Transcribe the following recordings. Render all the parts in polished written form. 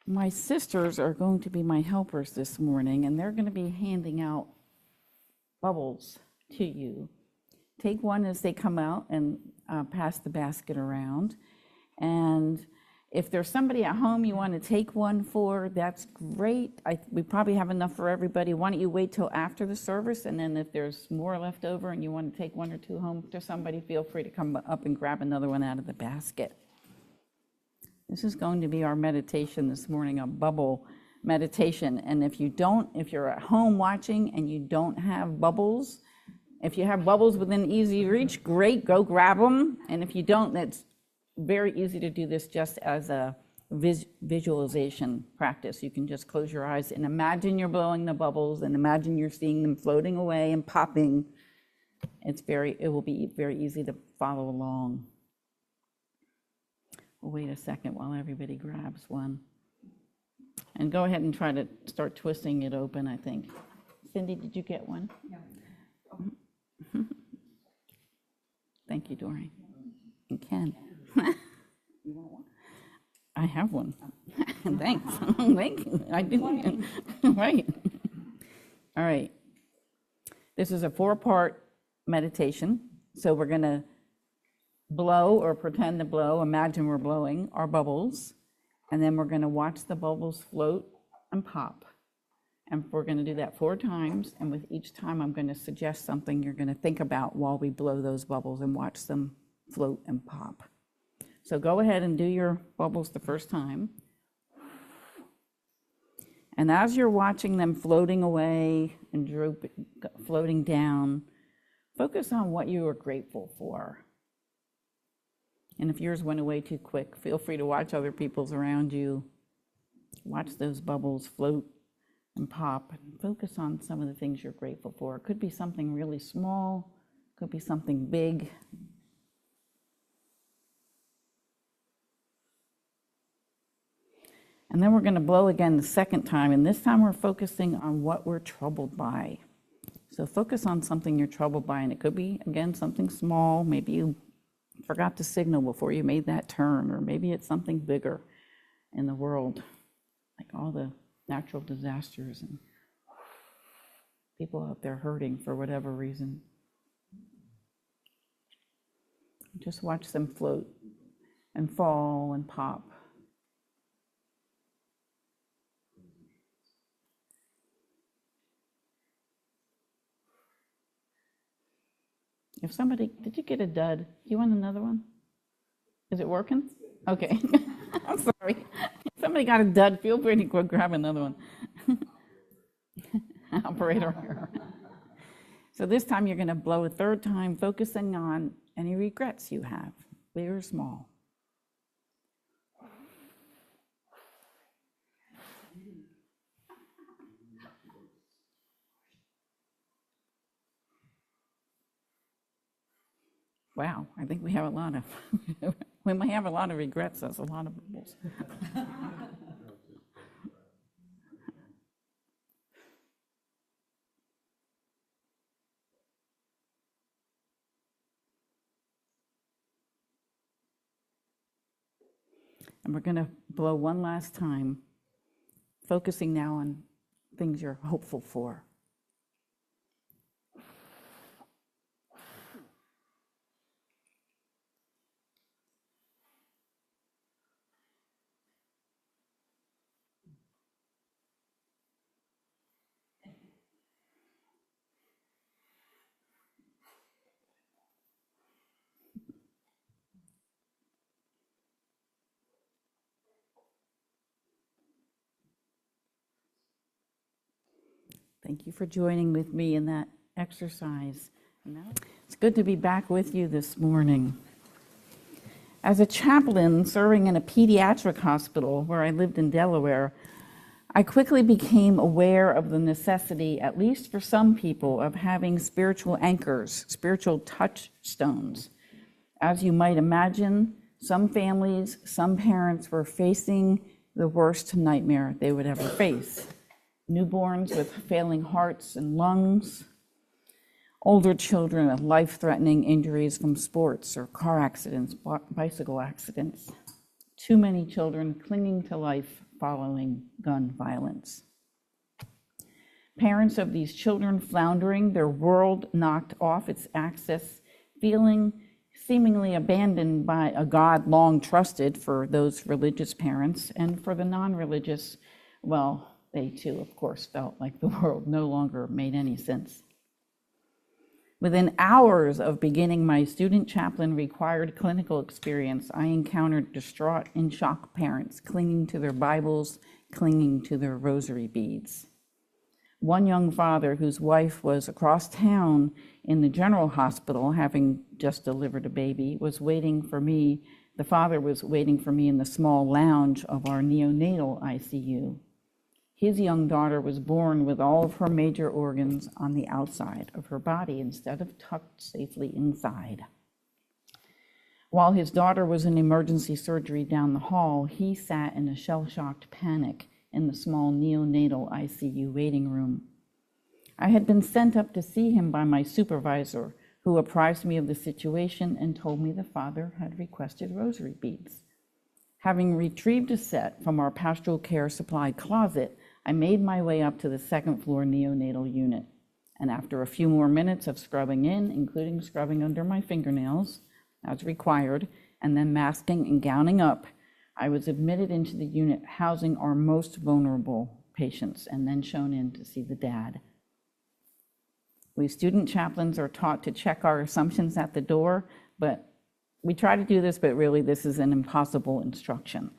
My sisters are going to be my helpers this morning, and they're going to be handing out bubbles to you. Take one as they come out and pass the basket around. And if there's somebody at home you want to take one for, that's great. We probably have enough for everybody. Why don't you wait till after the service, and then if there's more left over and you want to take one or two home to somebody, feel free to come up and grab another one out of the basket. This is going to be our meditation this morning, a bubble meditation. And if you're at home watching and you don't have bubbles, if you have bubbles within easy reach, great, go grab them. And if you don't, that's very easy to do this just as a visualization practice. You can just close your eyes and imagine you're blowing the bubbles and imagine you're seeing them floating away and popping. It will be very easy to follow along. We'll wait a second while everybody grabs one. And go ahead and try to start twisting it open, I think. Cindy, did you get one? No. Thank you, Doreen. And Ken. You want one? I have one. Thanks. Thank you. I didn't. Right. All right. This is a 4-part meditation. So we're going to blow or pretend to blow, imagine we're blowing our bubbles, and then we're going to watch the bubbles float and pop. And we're going to do that 4 times, and with each time I'm going to suggest something you're going to think about while we blow those bubbles and watch them float and pop. So go ahead and do your bubbles the first time. And as you're watching them floating away and floating down, focus on what you are grateful for. And if yours went away too quick, feel free to watch other people's around you. Watch those bubbles float and pop, and focus on some of the things you're grateful for. It could be something really small, could be something big. And then we're going to blow again the second time, and this time we're focusing on what we're troubled by. So focus on something you're troubled by, and it could be, again, something small. Maybe you forgot to signal before you made that turn, or maybe it's something bigger in the world, like all the natural disasters and people out there hurting for whatever reason. Just watch them float and fall and pop. If somebody, did you get a dud? Do you want another one? Is it working? Okay. I'm sorry. If somebody got a dud, feel free to go grab another one. Operator here. So this time you're going to blow a 3rd time, focusing on any regrets you have, big or small. Wow, I think we have a lot of, we might have a lot of regrets. That's a lot of bubbles. And we're going to blow one last time, focusing now on things you're hopeful for. Thank you for joining with me in that exercise. It's good to be back with you this morning. As a chaplain serving in a pediatric hospital where I lived in Delaware, I quickly became aware of the necessity, at least for some people, of having spiritual anchors, spiritual touchstones. As you might imagine, some families, some parents were facing the worst nightmare they would ever face. Newborns with failing hearts and lungs, older children with life-threatening injuries from sports or car accidents, bicycle accidents, too many children clinging to life following gun violence. Parents of these children floundering, their world knocked off its axis, feeling seemingly abandoned by a God long trusted for those religious parents, and for the non-religious, well, they too, of course, felt like the world no longer made any sense. Within hours of beginning my student chaplain required clinical experience, I encountered distraught and shocked parents clinging to their Bibles, clinging to their rosary beads. One young father whose wife was across town in the general hospital, having just delivered a baby, was waiting for me. The father was waiting for me in the small lounge of our neonatal ICU. His young daughter was born with all of her major organs on the outside of her body instead of tucked safely inside. While his daughter was in emergency surgery down the hall, he sat in a shell-shocked panic in the small neonatal ICU waiting room. I had been sent up to see him by my supervisor, who apprised me of the situation and told me the father had requested rosary beads. Having retrieved a set from our pastoral care supply closet, I made my way up to the second floor neonatal unit. And after a few more minutes of scrubbing in, including scrubbing under my fingernails, as required, and then masking and gowning up, I was admitted into the unit housing our most vulnerable patients and then shown in to see the dad. We student chaplains are taught to check our assumptions at the door, but we try to do this, but really this is an impossible instruction.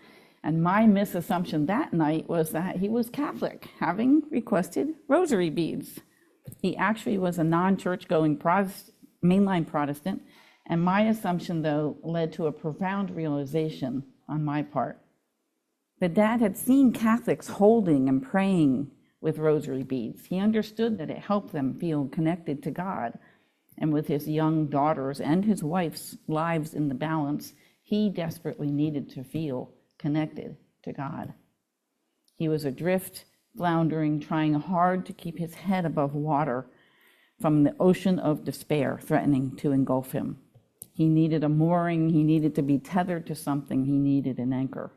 And my misassumption that night was that he was Catholic, having requested rosary beads. He actually was a non-church-going mainline Protestant, and my assumption, though, led to a profound realization on my part. The dad had seen Catholics holding and praying with rosary beads. He understood that it helped them feel connected to God. And with his young daughters and his wife's lives in the balance, he desperately needed to feel connected to God. He was adrift, floundering, trying hard to keep his head above water from the ocean of despair threatening to engulf him. He needed a mooring, he needed to be tethered to something, he needed an anchor.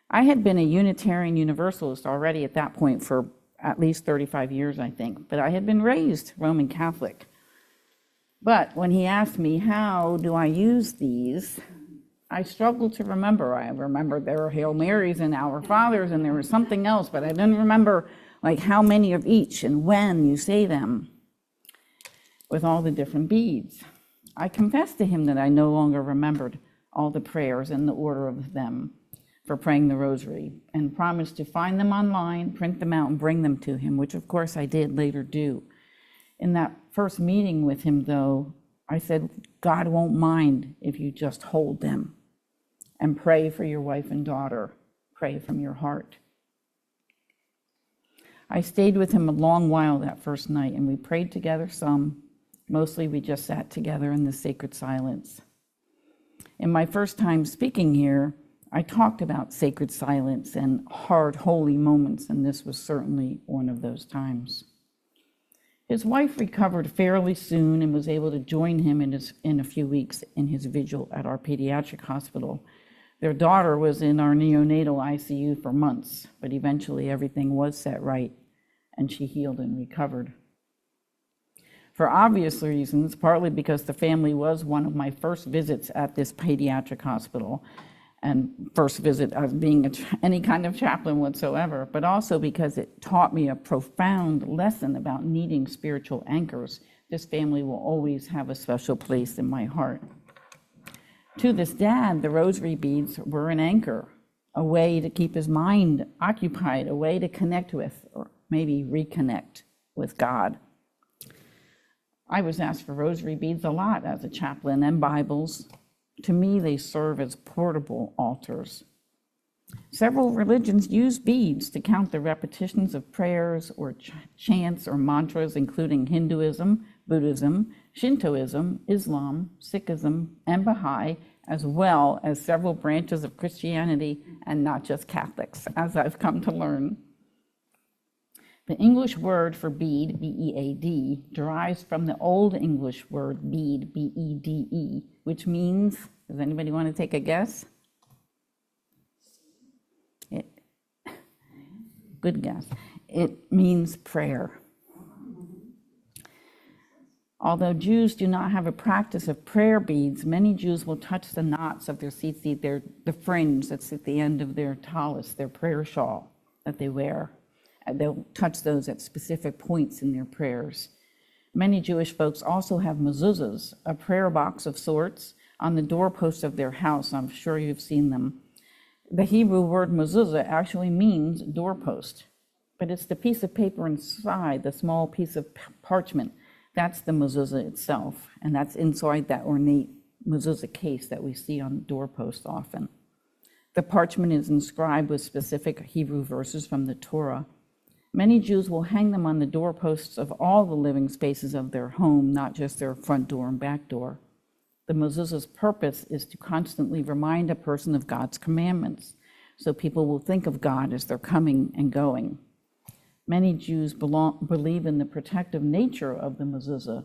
I had been a Unitarian Universalist already at that point for at least 35 years, I think, but I had been raised Roman Catholic. But when he asked me, how do I use these, I struggled to remember. I remembered there were Hail Marys and Our Fathers, and there was something else, but I didn't remember like how many of each and when you say them with all the different beads. I confessed to him that I no longer remembered all the prayers and the order of them for praying the rosary, and promised to find them online, print them out, and bring them to him, which of course I did later do. In that first meeting with him, though, I said, God won't mind if you just hold them and pray for your wife and daughter. Pray from your heart. I stayed with him a long while that first night, and we prayed together some. Mostly we just sat together in the sacred silence. In my first time speaking here, I talked about sacred silence and hard, holy moments, and this was certainly one of those times. His wife recovered fairly soon and was able to join him in a few weeks in his vigil at our pediatric hospital. Their daughter was in our neonatal ICU for months, but eventually everything was set right, and she healed and recovered. For obvious reasons, partly because the family was one of my first visits at this pediatric hospital, and first visit as being any kind of chaplain whatsoever, but also because it taught me a profound lesson about needing spiritual anchors. This family will always have a special place in my heart. To this dad, the rosary beads were an anchor, a way to keep his mind occupied, a way to connect with, or maybe reconnect with God. I was asked for rosary beads a lot as a chaplain, and Bibles. To me, they serve as portable altars. Several religions use beads to count the repetitions of prayers or chants or mantras, including Hinduism, Buddhism, Shintoism, Islam, Sikhism, and Baha'i, as well as several branches of Christianity, and not just Catholics, as I've come to learn. The English word for bead, B-E-A-D, derives from the Old English word bead, B-E-D-E, which means, does anybody want to take a guess? Good guess. It means prayer. Although Jews do not have a practice of prayer beads, many Jews will touch the knots of their tzitzit, the fringe that's at the end of their talis, their prayer shawl that they wear. And they'll touch those at specific points in their prayers. Many Jewish folks also have mezuzahs, a prayer box of sorts, on the doorpost of their house. I'm sure you've seen them. The Hebrew word mezuzah actually means doorpost, but it's the piece of paper inside, the small piece of parchment. That's the mezuzah itself, and that's inside that ornate mezuzah case that we see on doorposts often. The parchment is inscribed with specific Hebrew verses from the Torah. Many Jews will hang them on the doorposts of all the living spaces of their home, not just their front door and back door. The mezuzah's purpose is to constantly remind a person of God's commandments, so people will think of God as they're coming and going. Many Jews believe in the protective nature of the mezuzah,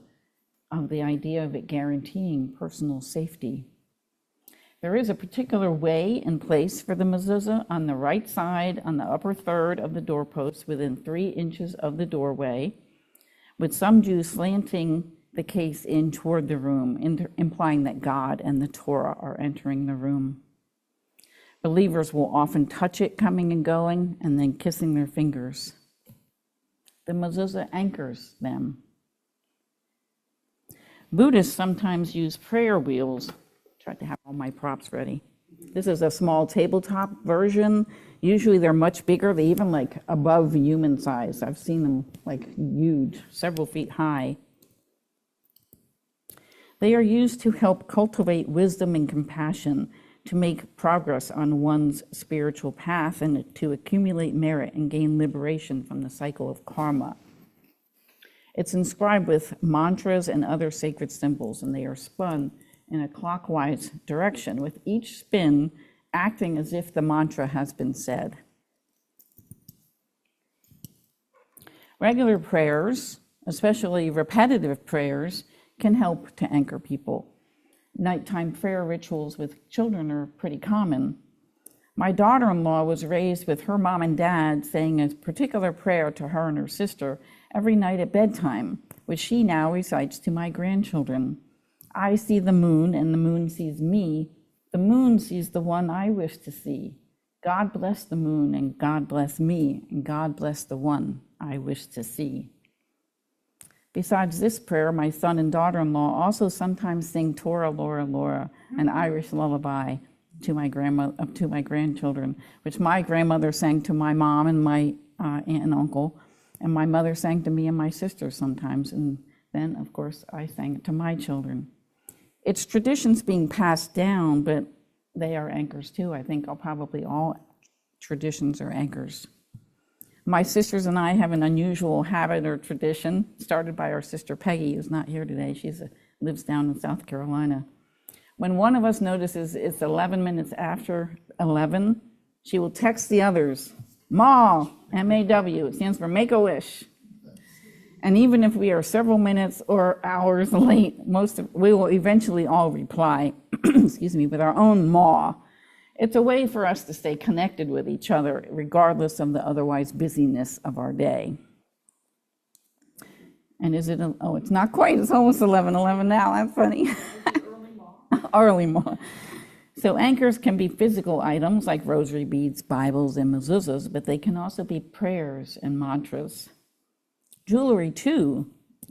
of the idea of it guaranteeing personal safety. There is a particular way and place for the mezuzah on the right side, on the upper third of the doorpost, within 3 inches of the doorway, with some Jews slanting the case in toward the room, implying that God and the Torah are entering the room. Believers will often touch it coming and going, and then kissing their fingers. The mezuzah anchors them. Buddhists sometimes use prayer wheels. Tried to have all my props ready. This is a small tabletop version. Usually they're much bigger. They even like above human size. I've seen them like huge, several feet high. They are used to help cultivate wisdom and compassion, to make progress on one's spiritual path, and to accumulate merit and gain liberation from the cycle of karma. It's inscribed with mantras and other sacred symbols, and they are spun in a clockwise direction, with each spin acting as if the mantra has been said. Regular prayers, especially repetitive prayers, can help to anchor people. Nighttime prayer rituals with children are pretty common. My daughter-in-law was raised with her mom and dad saying a particular prayer to her and her sister every night at bedtime, which she now recites to my grandchildren. I see the moon, and the moon sees me. The moon sees the one I wish to see. God bless the moon, and God bless me, and God bless the one I wish to see. Besides this prayer, my son and daughter-in-law also sometimes sing Torah, Laura, Laura, an Irish lullaby to my grandchildren, which my grandmother sang to my mom and my aunt and uncle, and my mother sang to me and my sister sometimes, and then, of course, I sang it to my children. It's traditions being passed down, but they are anchors too. I think probably all traditions are anchors. My sisters and I have an unusual habit or tradition started by our sister Peggy, who's not here today. She lives down in South Carolina. When one of us notices it's 11 minutes after 11, she will text the others, MAW, M-A-W. It stands for Make a Wish. And even if we are several minutes or hours late, we will eventually all reply, excuse me, with our own MAW. It's a way for us to stay connected with each other, regardless of the otherwise busyness of our day. And it's not quite, it's almost 11:11 now, that's funny. Early maw. So anchors can be physical items like rosary beads, Bibles, and mezuzahs, but they can also be prayers and mantras. Jewelry, too,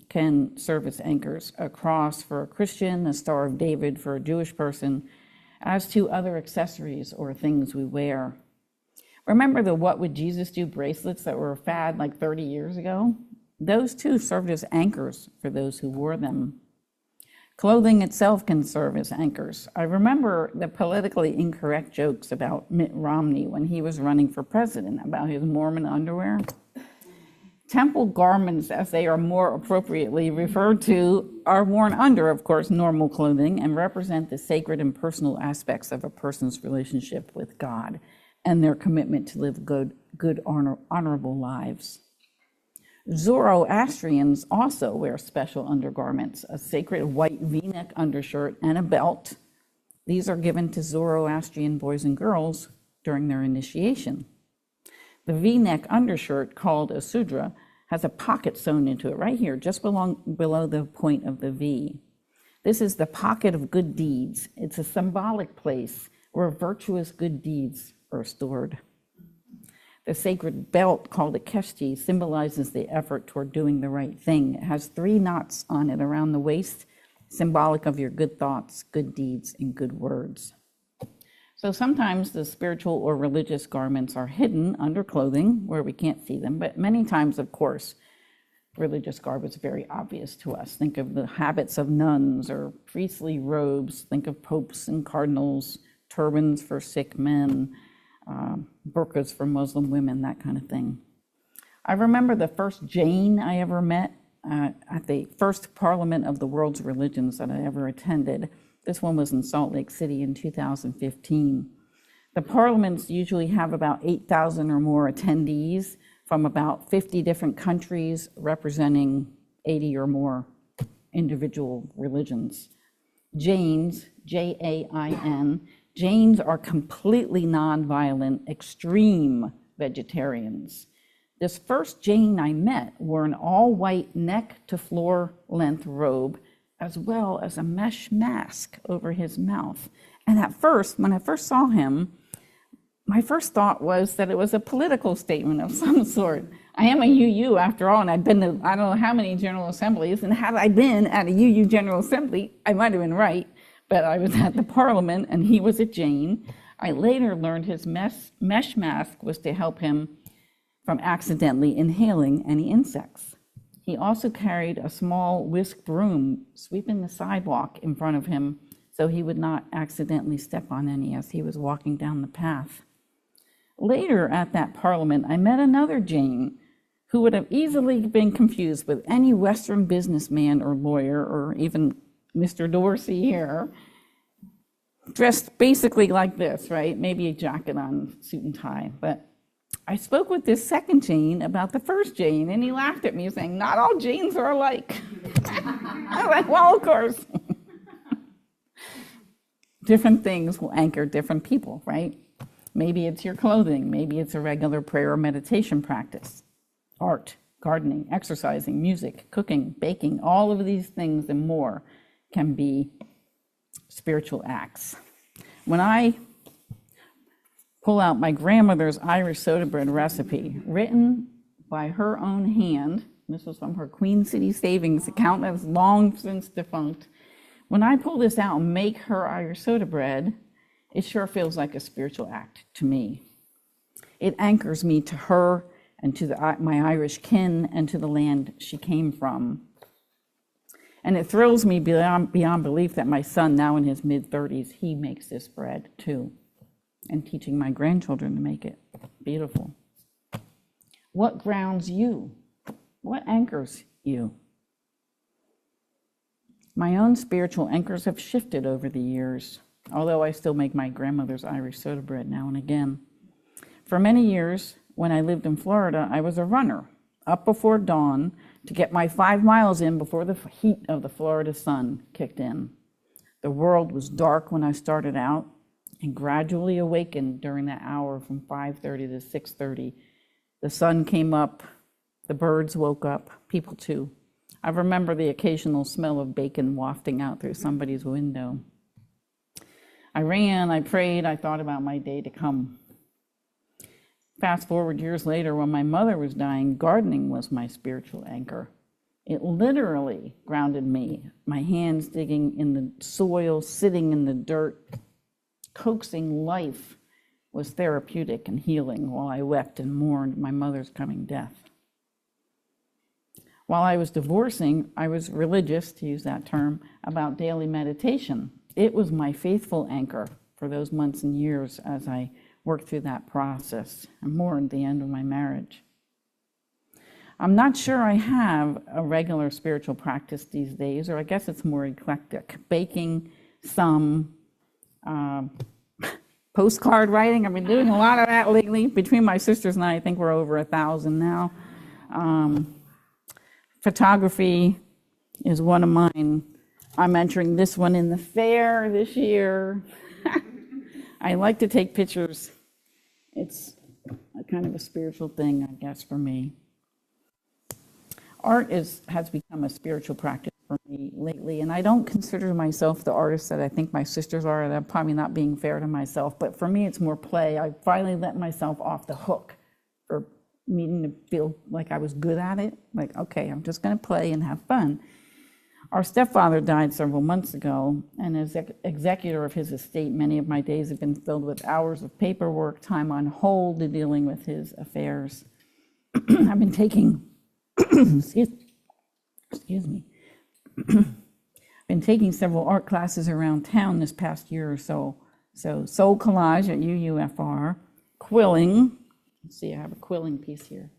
can serve as anchors. A cross for a Christian, a Star of David for a Jewish person, as to other accessories or things we wear. Remember the What Would Jesus Do bracelets that were a fad like 30 years ago? Those too served as anchors for those who wore them. Clothing itself can serve as anchors. I remember the politically incorrect jokes about Mitt Romney when he was running for president about his Mormon underwear. Temple garments, as they are more appropriately referred to, are worn under, of course, normal clothing and represent the sacred and personal aspects of a person's relationship with God and their commitment to live good, honorable lives. Zoroastrians also wear special undergarments, a sacred white V-neck undershirt and a belt. These are given to Zoroastrian boys and girls during their initiation. The V-neck undershirt, called a sudra, has a pocket sewn into it right here, just below the point of the V. This is the pocket of good deeds. It's a symbolic place where virtuous good deeds are stored. The sacred belt, called a keshti, symbolizes the effort toward doing the right thing. It has 3 knots on it around the waist, symbolic of your good thoughts, good deeds, and good words. So sometimes the spiritual or religious garments are hidden under clothing where we can't see them, but many times, of course, religious garb is very obvious to us. Think of the habits of nuns or priestly robes. Think of popes and cardinals, turbans for sick men, burqas for Muslim women, that kind of thing. I remember the first Jain I ever met at the first Parliament of the World's Religions that I ever attended. This one was in Salt Lake City in 2015. The parliaments usually have about 8,000 or more attendees from about 50 different countries representing 80 or more individual religions. Jains, Jain, Jains are completely nonviolent, extreme vegetarians. This first Jain I met wore an all-white neck-to-floor length robe, as well as a mesh mask over his mouth. And at first, when I first saw him, my first thought was that it was a political statement of some sort. I am a UU after all, and I've been to I don't know how many General Assemblies, and had I been at a UU General Assembly, I might have been right, but I was at the Parliament and he was a Jain. I later learned his mesh mask was to help him from accidentally inhaling any insects. He also carried a small whisk broom, sweeping the sidewalk in front of him so he would not accidentally step on any as he was walking down the path. Later at that Parliament, I met another Jain who would have easily been confused with any Western businessman or lawyer, or even Mr. Dorsey here, dressed basically like this, right? Maybe a jacket on, suit and tie. But I spoke with this second Jain about the first Jain, and he laughed at me saying, "Not all Jains are alike." I was like, well, of course. Different things will anchor different people, right? Maybe it's your clothing, maybe it's a regular prayer or meditation practice, art, gardening, exercising, music, cooking, baking, all of these things and more can be spiritual acts. When I pull out my grandmother's Irish soda bread recipe, written by her own hand, this was from her Queen City savings account that's long since defunct. When I pull this out and make her Irish soda bread, it sure feels like a spiritual act to me. It anchors me to her and to my Irish kin and to the land she came from. And it thrills me beyond belief that my son, now in his mid-30s, he makes this bread too, and teaching my grandchildren to make it. Beautiful. What grounds you? What anchors you? My own spiritual anchors have shifted over the years, although I still make my grandmother's Irish soda bread now and again. For many years, when I lived in Florida, I was a runner, up before dawn to get my 5 miles in before the heat of the Florida sun kicked in. The world was dark when I started out and gradually awakened during that hour from 5:30 to 6:30. The sun came up, the birds woke up, people too. I remember the occasional smell of bacon wafting out through somebody's window. I ran, I prayed, I thought about my day to come. Fast forward years later, when my mother was dying, gardening was my spiritual anchor. It literally grounded me, my hands digging in the soil, sitting in the dirt, coaxing life was therapeutic and healing while I wept and mourned my mother's coming death. While I was divorcing, I was religious, to use that term, about daily meditation. It was my faithful anchor for those months and years as I worked through that process and mourned the end of my marriage. I'm not sure I have a regular spiritual practice these days, or I guess it's more eclectic. Baking, some postcard writing. I've been doing a lot of that lately. Between my sisters and I think we're over 1,000 now. Photography is one of mine. I'm entering this one in the fair this year. I like to take pictures. It's kind of a spiritual thing, I guess, for me. Art has become a spiritual practice for me lately, and I don't consider myself the artist that I think my sisters are, and I'm probably not being fair to myself, but for me it's more play. I finally let myself off the hook for needing to feel like I was good at it. Like, okay, I'm just going to play and have fun. Our stepfather died several months ago, and as executor of his estate, many of my days have been filled with hours of paperwork, time on hold to dealing with his affairs. I've been taking excuse me. Been taking several art classes around town this past year or so. So soul collage at UUFR, quilling. Let's see, I have a quilling piece here.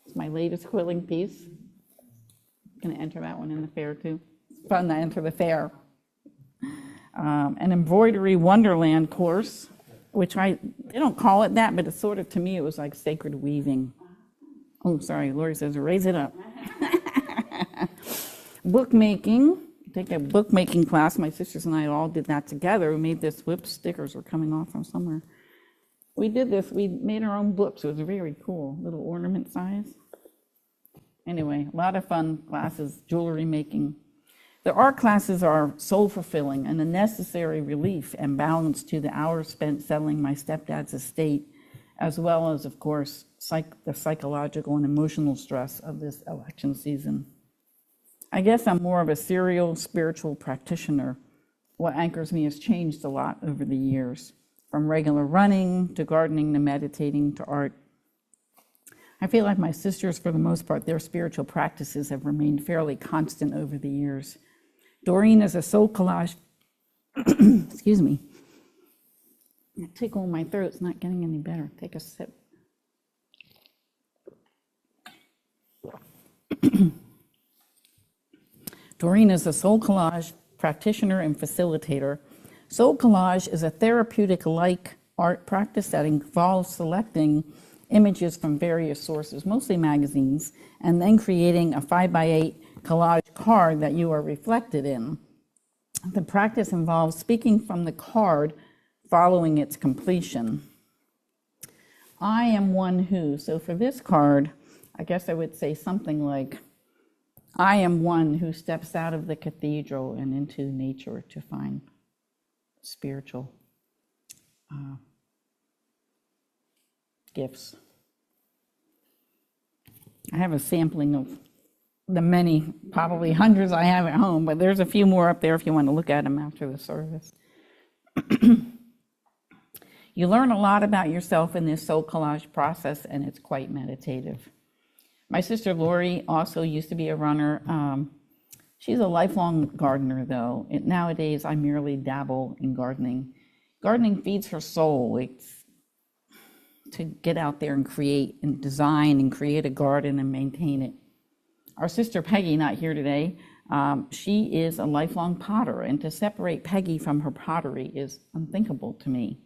It's my latest quilling piece. Going to enter that one in the fair too. It's fun to enter the fair. An embroidery wonderland course, which they don't call it that, but it's sort of, to me, it was like sacred weaving. Oh, sorry, Lori says, raise it up. Bookmaking, take a bookmaking class. My sisters and I all did that together. We made this, whoops, stickers are coming off from somewhere. We did this, we made our own books. It was very cool, little ornament size. Anyway, a lot of fun classes, jewelry making. The art classes are soul fulfilling and a necessary relief and balance to the hours spent selling my stepdad's estate, as well as, of course, the psychological and emotional stress of this election season. I guess I'm more of a serial spiritual practitioner. What anchors me has changed a lot over the years, from regular running to gardening to meditating to art. I feel like my sisters, for the most part, their spiritual practices have remained fairly constant over the years. Doreen is a soul collage, excuse me, a tickle in my throat, it's not getting any better. Take a sip. Doreen is a soul collage practitioner and facilitator. Soul collage is a therapeutic-like art practice that involves selecting images from various sources, mostly magazines, and then creating a 5x8 collage card that you are reflected in. The practice involves speaking from the card following its completion. I am one who, so for this card, I guess I would say something like, I am one who steps out of the cathedral and into nature to find spiritual gifts. I have a sampling of the many, probably hundreds I have at home, but there's a few more up there if you want to look at them after the service. You learn a lot about yourself in this soul collage process, and it's quite meditative. My sister Lori also used to be a runner. She's a lifelong gardener, though. Nowadays, I merely dabble in gardening. Gardening feeds her soul. It's to get out there and create and design and create a garden and maintain it. Our sister Peggy, not here today, she is a lifelong potter, and to separate Peggy from her pottery is unthinkable to me.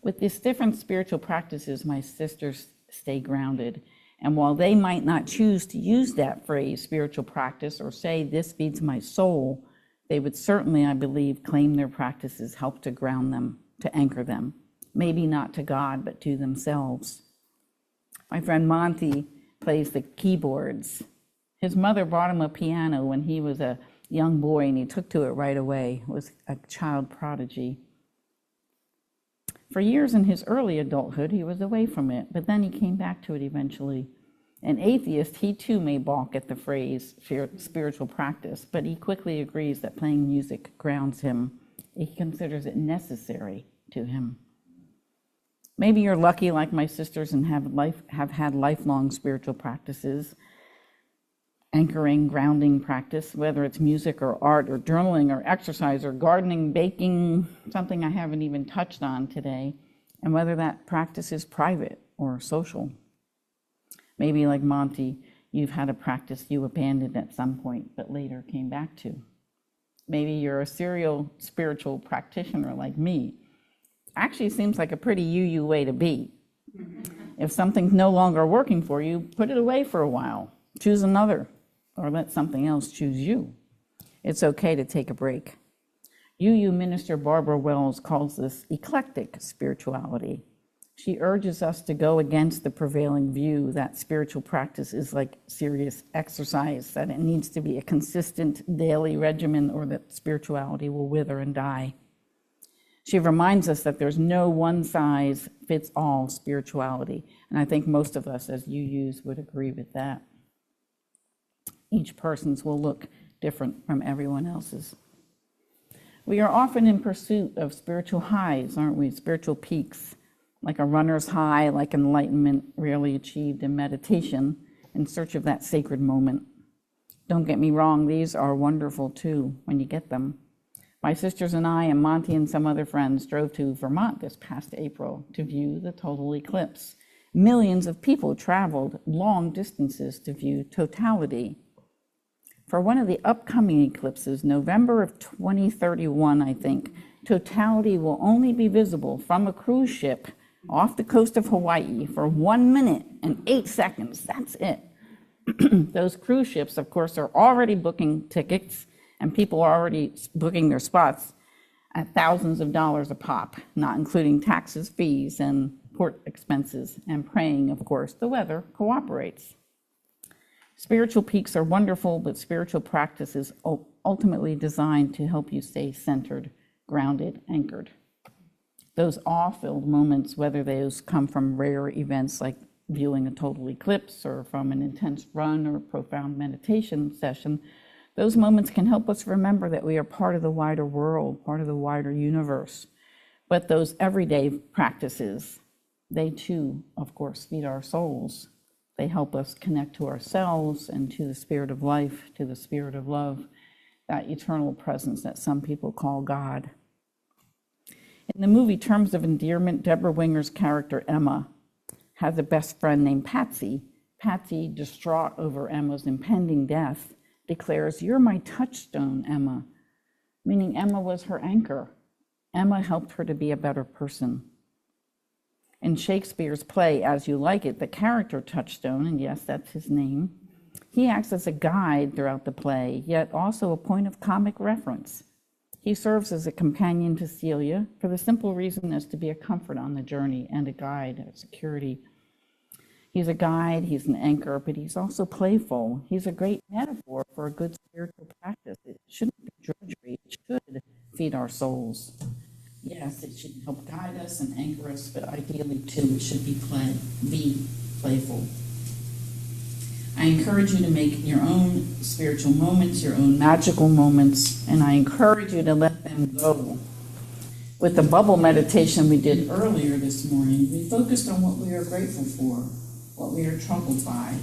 With these different spiritual practices, my sisters stay grounded. And while they might not choose to use that phrase, spiritual practice, or say, this feeds my soul, they would certainly, I believe, claim their practices help to ground them, to anchor them. Maybe not to God, but to themselves. My friend Monty plays the keyboards. His mother bought him a piano when he was a young boy, and he took to it right away. He was a child prodigy. For years in his early adulthood, he was away from it, but then he came back to it eventually. An atheist, he too may balk at the phrase spiritual practice, but he quickly agrees that playing music grounds him. He considers it necessary to him. Maybe you're lucky like my sisters and have had lifelong spiritual practices, anchoring, grounding practice, whether it's music or art or journaling or exercise or gardening, baking, something I haven't even touched on today, and whether that practice is private or social. Maybe like Monty, you've had a practice you abandoned at some point but later came back to. Maybe you're a serial spiritual practitioner like me. Actually seems like a pretty you way to be. If something's no longer working for you, put it away for a while. Choose another, or let something else choose you. It's okay to take a break. UU minister Barbara Wells calls this eclectic spirituality. She urges us to go against the prevailing view that spiritual practice is like serious exercise, that it needs to be a consistent daily regimen or that spirituality will wither and die. She reminds us that there's no one-size-fits-all spirituality, and I think most of us, as UUs, would agree with that. Each person's will look different from everyone else's. We are often in pursuit of spiritual highs, aren't we? Spiritual peaks, like a runner's high, like enlightenment rarely achieved in meditation, in search of that sacred moment. Don't get me wrong, these are wonderful too, when you get them. My sisters and I and Monty and some other friends drove to Vermont this past April to view the total eclipse. Millions of people traveled long distances to view totality. For one of the upcoming eclipses, November of 2031, I think, totality will only be visible from a cruise ship off the coast of Hawaii for 1 minute and 8 seconds. That's it. Those cruise ships, of course, are already booking tickets, and people are already booking their spots at thousands of dollars a pop, not including taxes, fees, and port expenses, and praying, of course, the weather cooperates. Spiritual peaks are wonderful, but spiritual practice is ultimately designed to help you stay centered, grounded, anchored. Those awe-filled moments, whether those come from rare events like viewing a total eclipse or from an intense run or profound meditation session, those moments can help us remember that we are part of the wider world, part of the wider universe. But those everyday practices, they too, of course, feed our souls. They help us connect to ourselves and to the spirit of life, to the spirit of love, that eternal presence that some people call God. In the movie Terms of Endearment, Deborah Winger's character, Emma, has a best friend named Patsy. Patsy, distraught over Emma's impending death, declares, "You're my touchstone, Emma," meaning Emma was her anchor. Emma helped her to be a better person. In Shakespeare's play, As You Like It, the character Touchstone, and yes, that's his name, he acts as a guide throughout the play, yet also a point of comic reference. He serves as a companion to Celia for the simple reason as to be a comfort on the journey and a guide, a security. He's a guide, he's an anchor, but he's also playful. He's a great metaphor for a good spiritual practice. It shouldn't be drudgery, it should feed our souls. Yes, it should help guide us and anchor us, but ideally too, it should be playful. I encourage you to make your own spiritual moments, your own magical moments, and I encourage you to let them go. With the bubble meditation we did earlier this morning, we focused on what we are grateful for, what we are troubled by,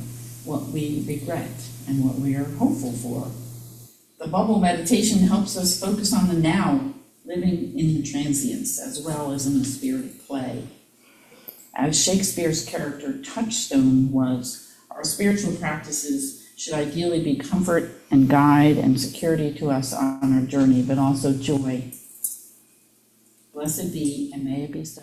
what we regret, and what we are hopeful for. The bubble meditation helps us focus on the now, living in the transience as well as in the spirit of play. As Shakespeare's character Touchstone was, our spiritual practices should ideally be comfort and guide and security to us on our journey, but also joy. Blessed be, and may it be so.